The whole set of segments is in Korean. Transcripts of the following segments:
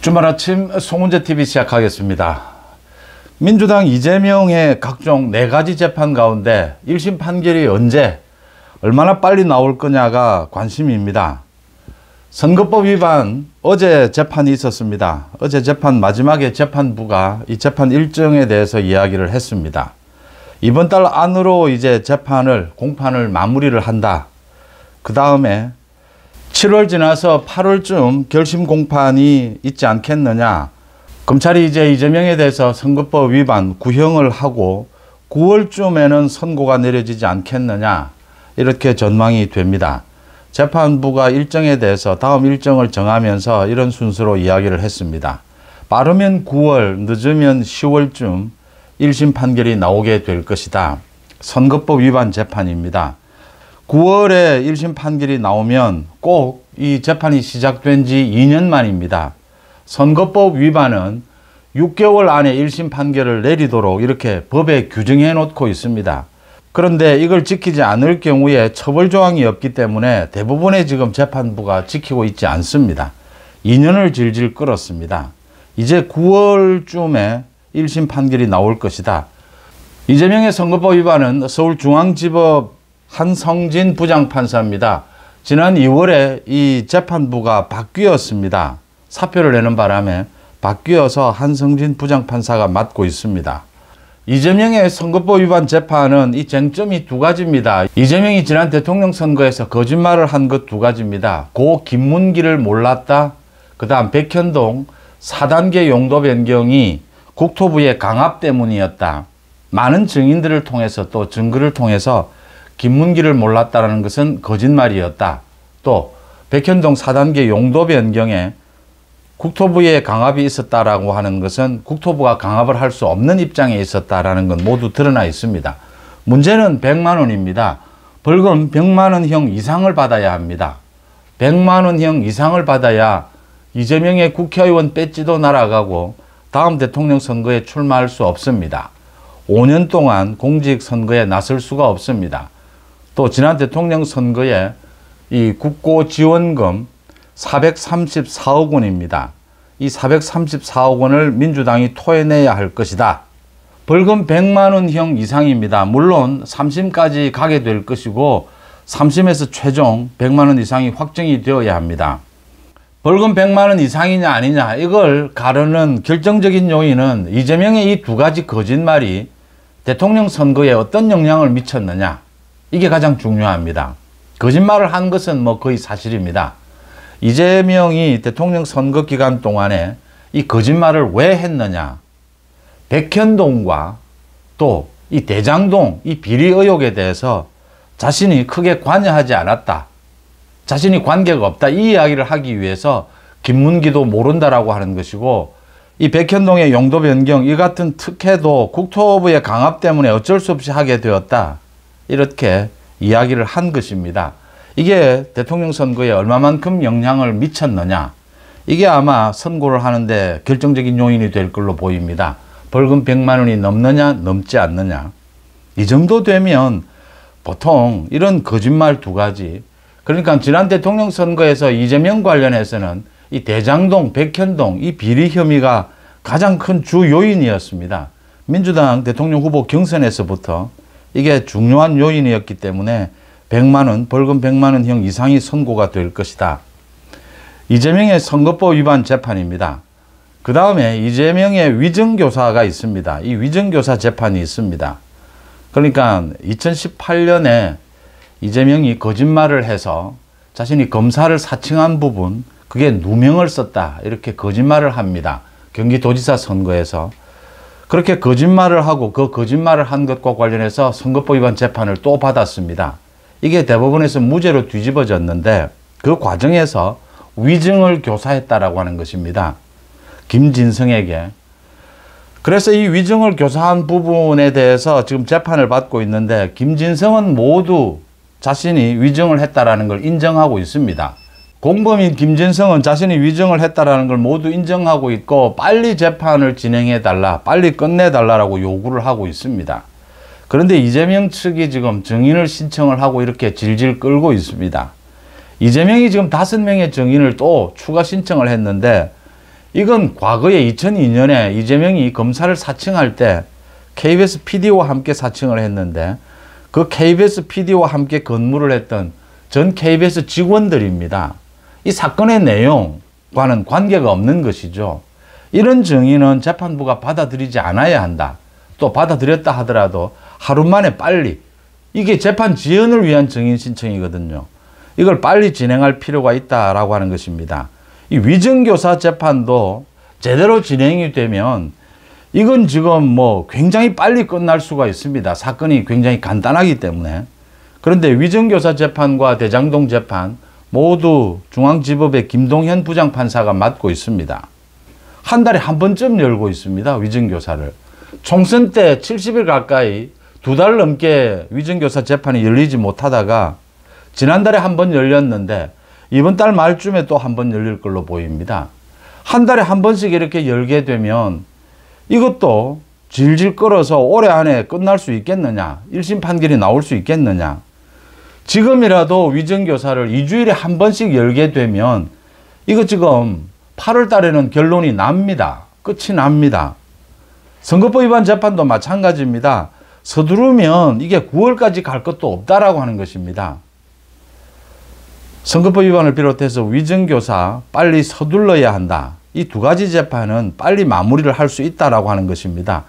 주말 아침 송은재TV 시작하겠습니다. 민주당 이재명의 각종 4가지 재판 가운데 1심 판결이 언제 얼마나 빨리 나올 거냐가 관심입니다. 선거법 위반 어제 재판이 있었습니다. 어제 재판 마지막에 재판부가 이 재판 일정에 대해서 이야기를 했습니다. 이번 달 안으로 이제 공판을 마무리를 한다. 그 다음에 7월 지나서 8월쯤 결심 공판이 있지 않겠느냐. 검찰이 이제 이재명에 대해서 선거법 위반 구형을 하고 9월쯤에는 선고가 내려지지 않겠느냐. 이렇게 전망이 됩니다. 재판부가 일정에 대해서 다음 일정을 정하면서 이런 순서로 이야기를 했습니다. 빠르면 9월, 늦으면 10월쯤 1심 판결이 나오게 될 것이다. 선거법 위반 재판입니다. 9월에 1심 판결이 나오면 꼭 이 재판이 시작된 지 2년 만입니다. 선거법 위반은 6개월 안에 1심 판결을 내리도록 이렇게 법에 규정해 놓고 있습니다. 그런데 이걸 지키지 않을 경우에 처벌 조항이 없기 때문에 대부분의 지금 재판부가 지키고 있지 않습니다. 2년을 질질 끌었습니다. 이제 9월쯤에 1심 판결이 나올 것이다. 이재명의 선거법 위반은 서울중앙지법 한성진 부장판사입니다. 지난 2월에 이 재판부가 바뀌었습니다. 사표를 내는 바람에 바뀌어서 한성진 부장판사가 맡고 있습니다. 이재명의 선거법 위반 재판은 이 쟁점이 2가지입니다. 이재명이 지난 대통령 선거에서 거짓말을 한 것 2가지입니다. 고 김문기를 몰랐다. 그 다음 백현동 4단계 용도 변경이 국토부의 강압 때문이었다. 많은 증인들을 통해서 또 증거를 통해서 김문기를 몰랐다는 것은 거짓말이었다. 또 백현동 4단계 용도 변경에 국토부의 강압이 있었다라고 하는 것은 국토부가 강압을 할 수 없는 입장에 있었다라는 건 모두 드러나 있습니다. 문제는 100만 원입니다. 벌금 100만 원형 이상을 받아야 합니다. 100만 원형 이상을 받아야 이재명의 국회의원 배지도 날아가고 다음 대통령 선거에 출마할 수 없습니다. 5년 동안 공직선거에 나설 수가 없습니다. 또 지난 대통령 선거에 이 국고지원금 434억 원입니다. 이 434억 원을 민주당이 토해내야 할 것이다. 벌금 100만 원형 이상입니다. 물론 3심까지 가게 될 것이고 3심에서 최종 100만 원 이상이 확정이 되어야 합니다. 벌금 100만 원 이상이냐 아니냐 이걸 가르는 결정적인 요인은 이재명의 이 2가지 거짓말이 대통령 선거에 어떤 영향을 미쳤느냐. 이게 가장 중요합니다. 거짓말을 한 것은 거의 사실입니다. 이재명이 대통령 선거 기간 동안에 이 거짓말을 왜 했느냐. 백현동과 또 이 대장동 이 비리 의혹에 대해서 자신이 크게 관여하지 않았다. 자신이 관계가 없다. 이 이야기를 하기 위해서 김문기도 모른다라고 하는 것이고 이 백현동의 용도 변경 이 같은 특혜도 국토부의 강압 때문에 어쩔 수 없이 하게 되었다. 이렇게 이야기를 한 것입니다. 이게 대통령 선거에 얼마만큼 영향을 미쳤느냐. 이게 아마 선고를 하는데 결정적인 요인이 될 걸로 보입니다. 벌금 100만 원이 넘느냐 넘지 않느냐. 이 정도 되면 보통 이런 거짓말 2가지. 그러니까 지난 대통령 선거에서 이재명 관련해서는 이 대장동, 백현동 이 비리 혐의가 가장 큰 주 요인이었습니다. 민주당 대통령 후보 경선에서부터 이게 중요한 요인이었기 때문에 100만 원, 벌금 100만 원형 이상이 선고가 될 것이다. 이재명의 선거법 위반 재판입니다. 그 다음에 이재명의 위증교사가 있습니다. 이 위증교사 재판이 있습니다. 그러니까 2018년에 이재명이 거짓말을 해서 자신이 검사를 사칭한 부분 그게 누명을 썼다. 이렇게 거짓말을 합니다. 경기도지사 선거에서. 그렇게 거짓말을 하고 그 거짓말을 한 것과 관련해서 선거법 위반 재판을 또 받았습니다. 이게 대법원에서 무죄로 뒤집어졌는데 그 과정에서 위증을 교사했다라고 하는 것입니다. 김진성에게. 그래서 이 위증을 교사한 부분에 대해서 지금 재판을 받고 있는데 김진성은 모두 자신이 위증을 했다라는 걸 인정하고 있습니다. 공범인 김진성은 자신이 위증을 했다라는 걸 모두 인정하고 있고 빨리 재판을 진행해달라, 빨리 끝내달라고 요구를 하고 있습니다. 그런데 이재명 측이 지금 증인을 신청을 하고 이렇게 질질 끌고 있습니다. 이재명이 지금 5명의 증인을 또 추가 신청을 했는데 이건 과거에 2002년에 이재명이 검사를 사칭할 때 KBS PD와 함께 사칭을 했는데 그 KBS PD와 함께 근무를 했던 전 KBS 직원들입니다. 이 사건의 내용과는 관계가 없는 것이죠. 이런 증인은 재판부가 받아들이지 않아야 한다. 또 받아들였다 하더라도 하루 만에 빨리, 이게 재판 지연을 위한 증인 신청이거든요. 이걸 빨리 진행할 필요가 있다라고 하는 것입니다. 이 위증교사 재판도 제대로 진행이 되면 이건 지금 뭐 굉장히 빨리 끝날 수가 있습니다. 사건이 굉장히 간단하기 때문에. 그런데 위증교사 재판과 대장동 재판 모두 중앙지법의 김동현 부장판사가 맡고 있습니다. 한 달에 한 번쯤 열고 있습니다. 위증교사를. 총선 때 70일 가까이 2달 넘게 위증교사 재판이 열리지 못하다가 지난달에 한 번 열렸는데 이번 달 말쯤에 또 한 번 열릴 걸로 보입니다. 한 달에 한 번씩 이렇게 열게 되면 이것도 질질 끌어서 올해 안에 끝날 수 있겠느냐, 1심 판결이 나올 수 있겠느냐. 지금이라도 위증교사를 2주일에 한 번씩 열게 되면 이거 지금 8월 달에는 결론이 납니다. 끝이 납니다. 선거법 위반 재판도 마찬가지입니다. 서두르면 이게 9월까지 갈 것도 없다라고 하는 것입니다. 선거법 위반을 비롯해서 위증교사 빨리 서둘러야 한다. 이 두 가지 재판은 빨리 마무리를 할 수 있다라고 하는 것입니다.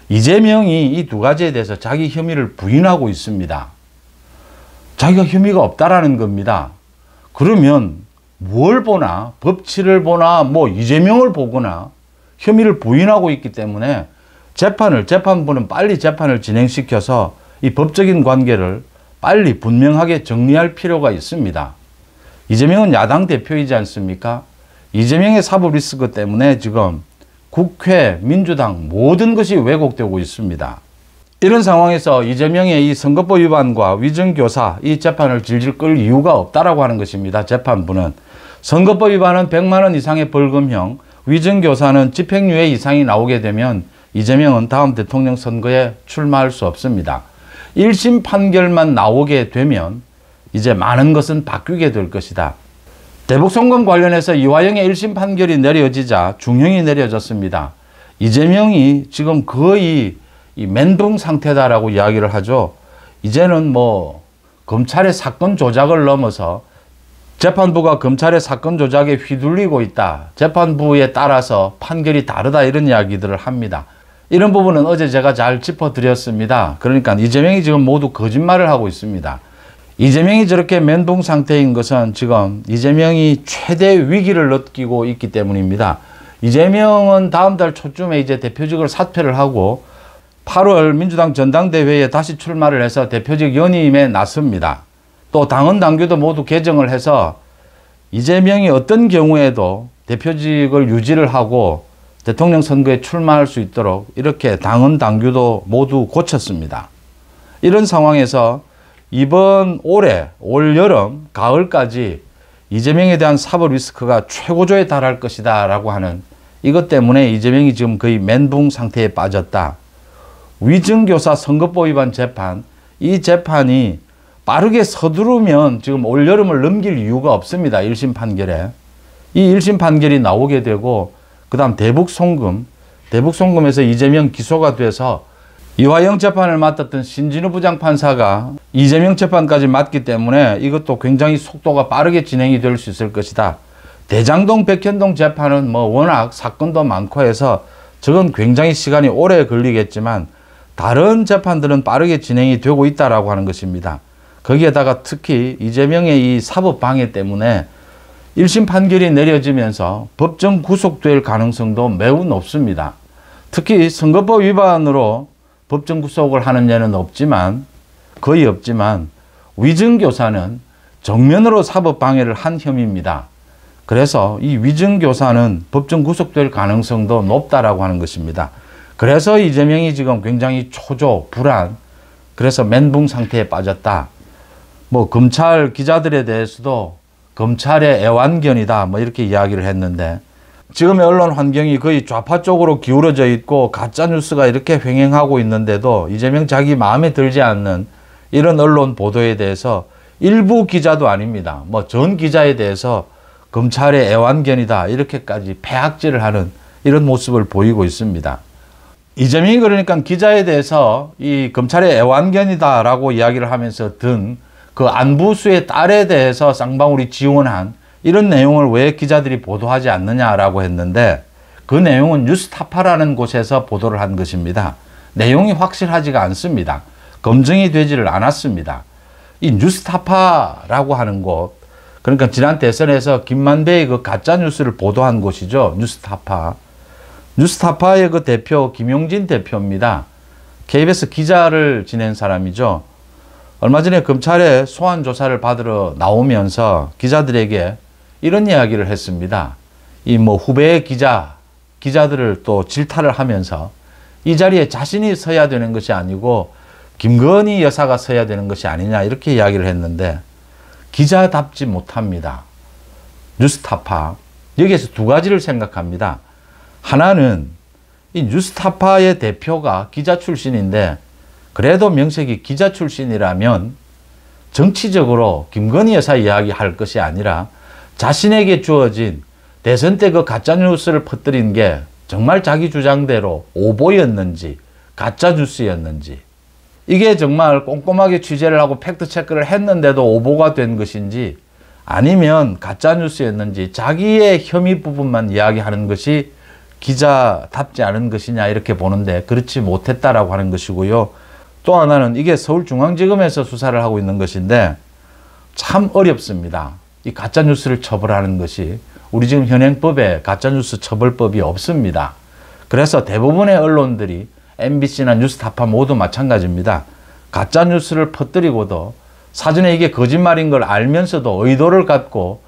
이재명이 이 두 가지에 대해서 자기 혐의를 부인하고 있습니다. 자기가 혐의가 없다라는 겁니다. 그러면 뭘 보나, 법치를 보나, 뭐 이재명을 보거나 혐의를 부인하고 있기 때문에 재판부는 빨리 재판을 진행시켜서 이 법적인 관계를 빨리 분명하게 정리할 필요가 있습니다. 이재명은 야당 대표이지 않습니까? 이재명의 사법 리스크 때문에 지금 국회, 민주당 모든 것이 왜곡되고 있습니다. 이런 상황에서 이재명의 이 선거법 위반과 위증교사 이 재판을 질질 끌 이유가 없다라고 하는 것입니다. 재판부는. 선거법 위반은 100만 원 이상의 벌금형, 위증교사는 집행유예 이상이 나오게 되면 이재명은 다음 대통령 선거에 출마할 수 없습니다. 1심 판결만 나오게 되면 이제 많은 것은 바뀌게 될 것이다. 대북송금 관련해서 이화영의 1심 판결이 내려지자 중형이 내려졌습니다. 이재명이 지금 거의 이 멘붕 상태다라고 이야기를 하죠. 이제는 뭐 검찰의 사건 조작을 넘어서 재판부가 검찰의 사건 조작에 휘둘리고 있다. 재판부에 따라서 판결이 다르다 이런 이야기들을 합니다. 이런 부분은 어제 제가 잘 짚어드렸습니다. 그러니까 이재명이 지금 모두 거짓말을 하고 있습니다. 이재명이 저렇게 멘붕 상태인 것은 지금 이재명이 최대 위기를 느끼고 있기 때문입니다. 이재명은 다음 달 초쯤에 이제 대표직을 사퇴를 하고 8월 민주당 전당대회에 다시 출마를 해서 대표직 연임에 나섭니다. 또 당헌 당규도 모두 개정을 해서 이재명이 어떤 경우에도 대표직을 유지를 하고 대통령 선거에 출마할 수 있도록 이렇게 당헌 당규도 모두 고쳤습니다. 이런 상황에서 이번 올해, 올 여름, 가을까지 이재명에 대한 사법 리스크가 최고조에 달할 것이다 라고 하는 이것 때문에 이재명이 지금 거의 멘붕 상태에 빠졌다. 위증교사 선거법 위반 재판, 이 재판이 빠르게 서두르면 지금 올 여름을 넘길 이유가 없습니다. 1심 판결에. 이 1심 판결이 나오게 되고 그 다음 대북송금에서 이재명 기소가 돼서 이화영 재판을 맡았던 신진우 부장판사가 이재명 재판까지 맡기 때문에 이것도 굉장히 속도가 빠르게 진행이 될 수 있을 것이다. 대장동 백현동 재판은 뭐 워낙 사건도 많고 해서 저건 굉장히 시간이 오래 걸리겠지만 다른 재판들은 빠르게 진행이 되고 있다라고 하는 것입니다. 거기에다가 특히 이재명의 이 사법 방해 때문에 1심 판결이 내려지면서 법정 구속될 가능성도 매우 높습니다. 특히 선거법 위반으로 법정 구속을 하는 예는 없지만 거의 없지만 위증교사는 정면으로 사법 방해를 한 혐의입니다. 그래서 이 위증교사는 법정 구속될 가능성도 높다라고 하는 것입니다. 그래서 이재명이 지금 굉장히 초조, 불안, 그래서 멘붕 상태에 빠졌다. 뭐 검찰 기자들에 대해서도 검찰의 애완견이다 뭐 이렇게 이야기를 했는데 지금의 언론 환경이 거의 좌파 쪽으로 기울어져 있고 가짜뉴스가 이렇게 횡행하고 있는데도 이재명 자기 마음에 들지 않는 이런 언론 보도에 대해서 일부 기자도 아닙니다. 뭐 전 기자에 대해서 검찰의 애완견이다 이렇게까지 폐악질을 하는 이런 모습을 보이고 있습니다. 이재명이 그러니까 기자에 대해서 이 검찰의 애완견이다라고 이야기를 하면서 든 그 안부수의 딸에 대해서 쌍방울이 지원한 이런 내용을 왜 기자들이 보도하지 않느냐라고 했는데 그 내용은 뉴스타파라는 곳에서 보도를 한 것입니다. 내용이 확실하지가 않습니다. 검증이 되지를 않았습니다. 이 뉴스타파라고 하는 곳, 그러니까 지난 대선에서 김만배의 그 가짜 뉴스를 보도한 곳이죠. 뉴스타파. 뉴스타파의 그 대표 김용진 대표입니다. KBS 기자를 지낸 사람이죠. 얼마 전에 검찰에 소환 조사를 받으러 나오면서 기자들에게 이런 이야기를 했습니다. 이 뭐 후배 기자들을 또 질타를 하면서 이 자리에 자신이 서야 되는 것이 아니고 김건희 여사가 서야 되는 것이 아니냐 이렇게 이야기를 했는데 기자답지 못합니다. 뉴스타파. 여기에서 두 가지를 생각합니다. 하나는 이 뉴스타파의 대표가 기자 출신인데 그래도 명색이 기자 출신이라면 정치적으로 김건희 여사 이야기할 것이 아니라 자신에게 주어진 대선 때 그 가짜뉴스를 퍼뜨린 게 정말 자기 주장대로 오보였는지 가짜뉴스였는지 이게 정말 꼼꼼하게 취재를 하고 팩트체크를 했는데도 오보가 된 것인지 아니면 가짜뉴스였는지 자기의 혐의 부분만 이야기하는 것이 기자답지 않은 것이냐 이렇게 보는데 그렇지 못했다라고 하는 것이고요. 또 하나는 이게 서울중앙지검에서 수사를 하고 있는 것인데 참 어렵습니다. 이 가짜뉴스를 처벌하는 것이 우리 지금 현행법에 가짜뉴스 처벌법이 없습니다. 그래서 대부분의 언론들이 MBC나 뉴스타파 모두 마찬가지입니다. 가짜뉴스를 퍼뜨리고도 사전에 이게 거짓말인 걸 알면서도 의도를 갖고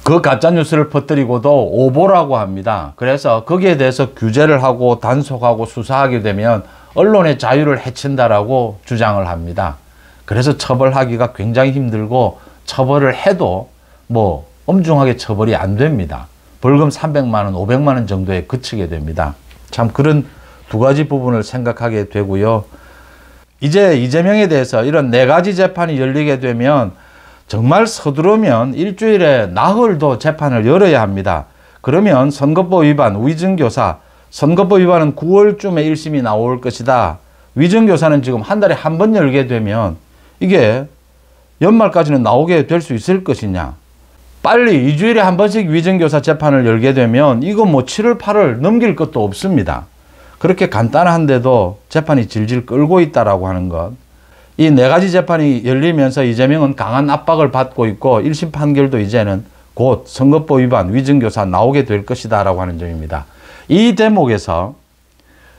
그 가짜뉴스를 퍼뜨리고도 오보라고 합니다. 그래서 거기에 대해서 규제를 하고 단속하고 수사하게 되면 언론의 자유를 해친다라고 주장을 합니다. 그래서 처벌하기가 굉장히 힘들고 처벌을 해도 뭐 엄중하게 처벌이 안 됩니다. 벌금 300만 원, 500만 원 정도에 그치게 됩니다. 참 그런 두 가지 부분을 생각하게 되고요. 이제 이재명에 대해서 이런 4가지 재판이 열리게 되면 정말 서두르면 일주일에 나흘도 재판을 열어야 합니다. 그러면 선거법 위반, 위증교사, 선거법 위반은 9월쯤에 1심이 나올 것이다. 위증교사는 지금 한 달에 한 번 열게 되면 이게 연말까지는 나오게 될 수 있을 것이냐. 빨리 2주일에 한 번씩 위증교사 재판을 열게 되면 이거 뭐 7월, 8월 넘길 것도 없습니다. 그렇게 간단한데도 재판이 질질 끌고 있다라고 하는 것. 이 4가지 재판이 열리면서 이재명은 강한 압박을 받고 있고 1심 판결도 이제는 곧 선거법 위반, 위증교사 나오게 될 것이다 라고 하는 점입니다. 이 대목에서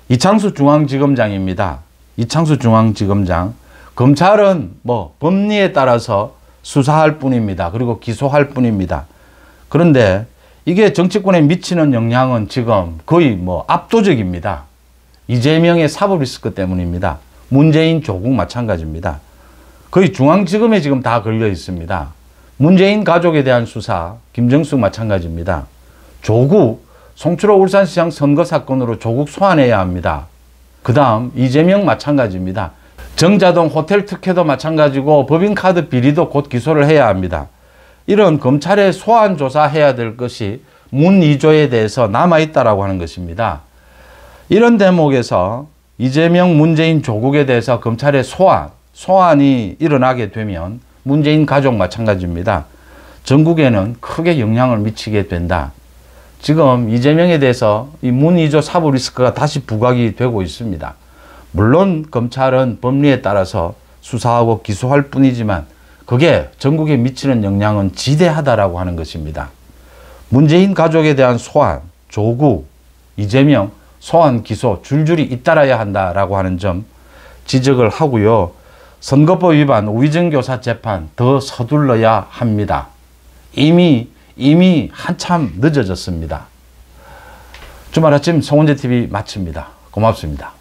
이창수 중앙지검장입니다. 이창수 중앙지검장. 검찰은 뭐 법리에 따라서 수사할 뿐입니다. 그리고 기소할 뿐입니다. 그런데 이게 정치권에 미치는 영향은 지금 거의 뭐 압도적입니다. 이재명의 사법 리스크 때문입니다. 문재인 조국 마찬가지입니다. 거의 중앙지검에 지금 다 걸려 있습니다. 문재인 가족에 대한 수사, 김정숙 마찬가지입니다. 조국, 송철호 울산시장 선거 사건으로 조국 소환해야 합니다. 그 다음 이재명 마찬가지입니다. 정자동 호텔 특혜도 마찬가지고 법인카드 비리도 곧 기소를 해야 합니다. 이런 검찰의 소환 조사해야 될 것이 문 2조에 대해서 남아있다라고 하는 것입니다. 이런 대목에서 이재명, 문재인, 조국에 대해서 검찰의 소환이 일어나게 되면 문재인 가족 마찬가지입니다. 전국에는 크게 영향을 미치게 된다. 지금 이재명에 대해서 이 문 2조 사법 리스크가 다시 부각이 되고 있습니다. 물론 검찰은 법리에 따라서 수사하고 기소할 뿐이지만 그게 전국에 미치는 영향은 지대하다라고 하는 것입니다. 문재인 가족에 대한 소환, 조국, 이재명, 소환, 기소 줄줄이 잇따라야 한다라고 하는 점 지적을 하고요. 선거법 위반, 위증교사 재판 더 서둘러야 합니다. 이미 한참 늦어졌습니다. 주말 아침 송원재TV 마칩니다. 고맙습니다.